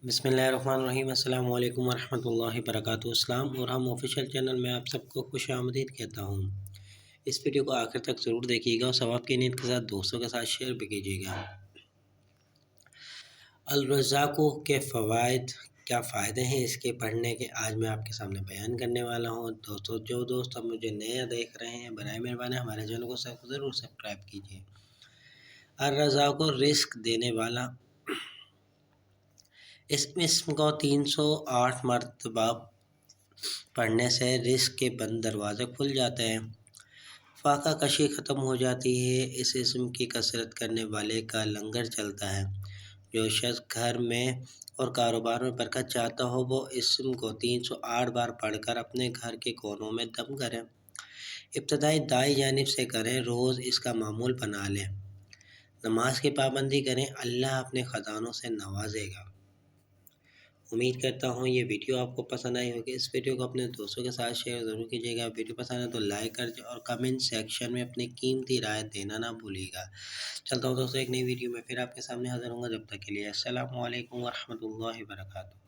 بسم اللہ الرحمن الرحیم۔ السلام علیکم ورحمۃ اللہ وبرکاتہ۔ السلام اور ہم آفیشیل چینل میں آپ سب کو خوش آمدید کہتا ہوں۔ اس ویڈیو کو آخر تک ضرور دیکھیے گا اور ثواب کی نیت کے ساتھ دوستوں کے ساتھ شیئر بھی کیجیے گا۔ الرزاقو کے فوائد، کیا فائدے ہیں اس کے پڑھنے کے، آج میں آپ کے سامنے بیان کرنے والا ہوں۔ جو دوست اب مجھے نیا دیکھ رہے ہیں، برائے مہربانی ہمارے چینل کو ضرور سبسکرائب کیجیے۔ الرزاقو رزق دینے والا، اس اسم کو 308 مرتبہ پڑھنے سے رزق کے بند دروازے کھل جاتے ہیں، فاقہ کشی ختم ہو جاتی ہے۔ اس اسم کی کثرت کرنے والے کا لنگر چلتا ہے۔ جو شخص گھر میں اور کاروبار میں برکت چاہتا ہو، وہ اسم کو 308 بار پڑھ کر اپنے گھر کے کونوں میں دم کرے۔ ابتدائی دائیں جانب سے کریں، روز اس کا معمول بنا لیں۔ نماز کی پابندی کریں، اللہ اپنے خزانوں سے نوازے گا۔ امید کرتا ہوں یہ ویڈیو آپ کو پسند آئی ہوگی۔ اس ویڈیو کو اپنے دوستوں کے ساتھ شیئر ضرور کیجیے گا۔ ویڈیو پسند ہے تو لائک کر اور کمنٹ سیکشن میں اپنی قیمتی رائے دینا نہ بھولیے گا۔ چلتا ہوں دوستوں، ایک نئی ویڈیو میں پھر آپ کے سامنے حاضر ہوں گا۔ جب تک کے لیے السلام علیکم ورحمۃ اللہ وبرکاتہ۔